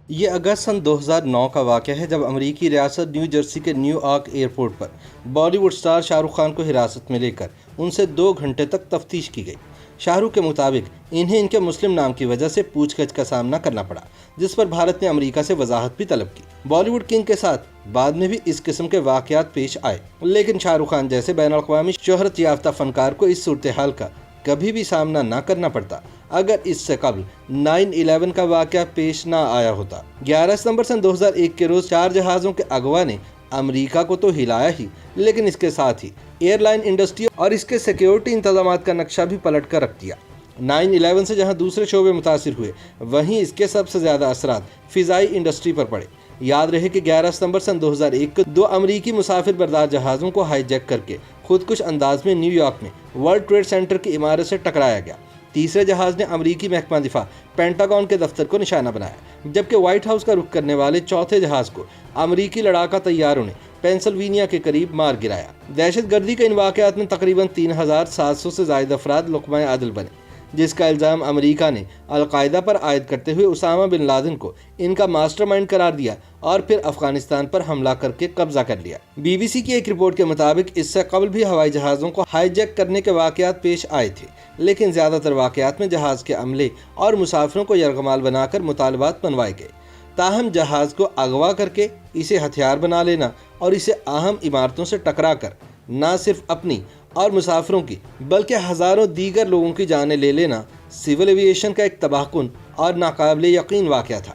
یہ اگست سن 2009 کا واقعہ ہے جب امریکی ریاست نیو جرسی کے نیو آرک ایئرپورٹ پر Bollywood star Shah Rukh Khan کو حراست میں لے کر ان سے 2 گھنٹے تک تفتیش کی گئی۔ شاہ رخ کے مطابق انہیں ان کے مسلم نام کی وجہ سے پوچھ گچھ کا سامنا کرنا پڑا، جس پر بھارت نے امریکہ سے وضاحت بھی طلب کی۔ بالی ووڈ کنگ کے ساتھ بعد میں بھی اس قسم کے واقعات پیش آئے، لیکن شاہ رخ خان جیسے بین الاقوامی شہرت یافتہ فنکار کو اس صورتحال کا کبھی بھی سامنا نہ کرنا پڑتا اگر اس سے قبل 9/11 کا واقعہ پیش نہ آیا ہوتا۔ 11 ستمبر سن 2001 کے روز 4 جہازوں کے اغوا نے امریکہ کو تو ہلایا ہی، لیکن اس کے ساتھ ہی ایئر لائن انڈسٹری اور اس کے سیکیورٹی انتظامات کا نقشہ بھی پلٹ کر رکھ دیا۔ 9/11 سے جہاں دوسرے شعبے متاثر ہوئے، وہیں اس کے سب سے زیادہ اثرات فضائی انڈسٹری پر پڑے۔ یاد رہے کہ 11 ستمبر سن 2001 کو 2 امریکی مسافر بردار جہازوں کو ہائی جیک کر کے خودکش انداز میں نیو یارک میں ورلڈ ٹریڈ سینٹر کی عمارت سے ٹکرایا گیا۔ تیسرے جہاز نے امریکی محکمہ دفاع پینٹاگون کے دفتر کو نشانہ بنایا، جبکہ وائٹ ہاؤس کا رخ کرنے والے چوتھے جہاز کو امریکی لڑاکا طیاروں نے پینسلوینیا کے قریب مار گرایا۔ دہشت گردی کے ان واقعات میں تقریباً 3700 سے زائد افراد لقمۂ عدل بنے، جس کا الزام امریکہ نے القاعدہ پر عائد کرتے ہوئے اسامہ بن لادن کو ان کا ماسٹر مائنڈ قرار دیا اور پھر افغانستان پر حملہ کر کے قبضہ کر لیا۔ BBC کی ایک رپورٹ کے مطابق اس سے قبل بھی ہوائی جہازوں کو ہائی جیک کرنے کے واقعات پیش آئے تھے، لیکن زیادہ تر واقعات میں جہاز کے عملے اور مسافروں کو یرغمال بنا کر مطالبات منوائے گئے۔ تاہم جہاز کو اغوا کر کے اسے ہتھیار بنا لینا اور اسے اہم عمارتوں سے ٹکرا کر نہ صرف اپنی اور مسافروں کی بلکہ ہزاروں دیگر لوگوں کی جانیں لے لینا سول ایویشن کا ایک تباہ کن اور ناقابل یقین واقعہ تھا۔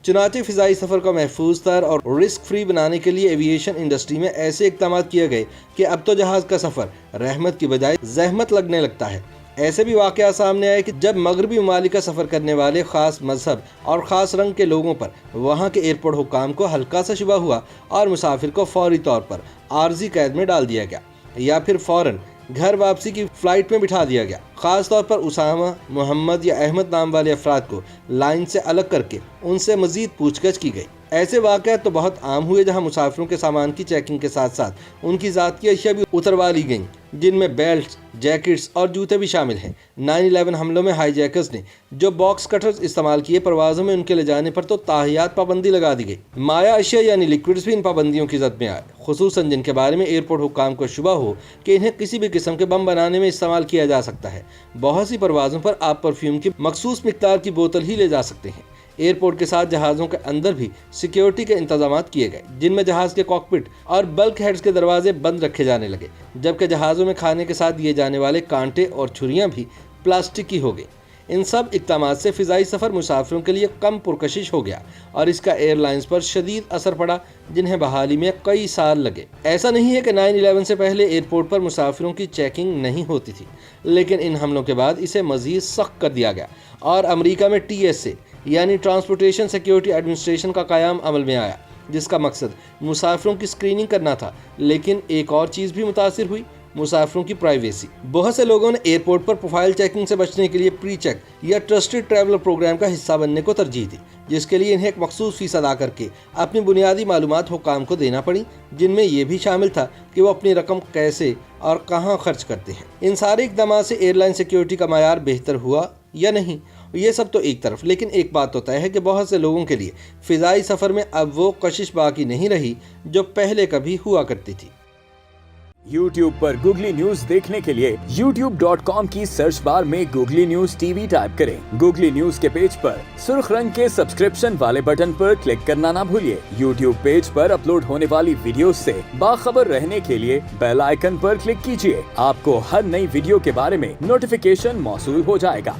چنانچہ فضائی سفر کو محفوظ تر اور رسک فری بنانے کے لیے ایویشن انڈسٹری میں ایسے اقدامات کیے گئے کہ اب تو جہاز کا سفر رحمت کی بجائے زحمت لگنے لگتا ہے۔ ایسے بھی واقعات سامنے آئے کہ جب مغربی ممالک کا سفر کرنے والے خاص مذہب اور خاص رنگ کے لوگوں پر وہاں کے ایئرپورٹ حکام کو ہلکا سا شبہ ہوا اور مسافر کو فوری طور پر عارضی قید میں ڈال دیا گیا یا پھر فوراً گھر واپسی کی فلائٹ میں بٹھا دیا گیا۔ خاص طور پر اسامہ، محمد یا احمد نام والے افراد کو لائن سے الگ کر کے ان سے مزید پوچھ گچھ کی گئی۔ ایسے واقعات تو بہت عام ہوئے جہاں مسافروں کے سامان کی چیکنگ کے ساتھ ساتھ ان کی ذاتی اشیاء بھی اتروا لی گئیں، جن میں بیلٹس، جیکٹس اور جوتے بھی شامل ہیں۔ 9/11 حملوں میں ہائی جیکرز نے جو باکس کٹرز استعمال کیے، پروازوں میں ان کے لے جانے پر تو تاحیات پابندی لگا دی گئی۔ مائع اشیاء یعنی لیکوڈز بھی ان پابندیوں کی زد میں آئے، خصوصاً جن کے بارے میں ایئرپورٹ حکام کو شبہ ہو کہ انہیں کسی بھی قسم کے بم بنانے میں استعمال کیا جا سکتا ہے۔ بہت سی پروازوں پر آپ پرفیوم کی مخصوص مقدار کی بوتل ہی لے جا سکتے ہیں۔ ایئرپورٹ کے ساتھ جہازوں کے اندر بھی سیکیورٹی کے انتظامات کیے گئے، جن میں جہاز کے کاکپٹ اور بلک ہیڈز کے دروازے بند رکھے جانے لگے، جبکہ جہازوں میں کھانے کے ساتھ دیے جانے والے کانٹے اور چھریاں بھی پلاسٹک کی ہو گئی۔ ان سب اقدامات سے فضائی سفر مسافروں کے لیے کم پرکشش ہو گیا اور اس کا ایئر لائنز پر شدید اثر پڑا، جنہیں بحالی میں کئی سال لگے۔ ایسا نہیں ہے کہ 9/11 سے پہلے ایئرپورٹ پر مسافروں کی چیکنگ نہیں ہوتی تھی، لیکن ان حملوں کے بعد اسے مزید سخت کر دیا گیا اور امریکہ میں TSA یعنی ٹرانسپورٹیشن سیکیورٹی ایڈمنسٹریشن کا قیام عمل میں آیا، جس کا مقصد مسافروں کی اسکریننگ کرنا تھا۔ لیکن ایک اور چیز بھی متاثر ہوئی، مسافروں کی پرائیویسی۔ بہت سے لوگوں نے ایئرپورٹ پر پروفائل چیکنگ سے بچنے کے لیے پری چیک یا ٹرسٹڈ ٹریولر پروگرام کا حصہ بننے کو ترجیح دی، جس کے لیے انہیں ایک مخصوص فیس ادا کر کے اپنی بنیادی معلومات حکام کو دینا پڑی، جن میں یہ بھی شامل تھا کہ وہ اپنی رقم کیسے اور کہاں خرچ کرتے ہیں۔ ان سارے اقدامات سے ایئر لائن سیکیورٹی کا معیار بہتر ہوا یا نہیں، یہ سب تو ایک طرف، لیکن ایک بات تو طے ہے کہ بہت سے لوگوں کے لیے فضائی سفر میں اب وہ کشش باقی نہیں رہی جو پہلے کبھی ہوا کرتی تھی۔ YouTube پر گوگلی نیوز دیکھنے کے لیے youtube.com کی سرچ بار میں گوگلی نیوز TV ٹائپ کریں۔ گوگلی نیوز کے پیج پر سرخ رنگ کے سبسکرپشن والے بٹن پر کلک کرنا نہ بھولیے۔ YouTube پیج پر اپلوڈ ہونے والی ویڈیوز سے باخبر رہنے کے لیے بیل آئیکن پر کلک کیجیے۔ آپ کو ہر نئی ویڈیو کے بارے میں نوٹیفیکیشن موصول ہو جائے گا۔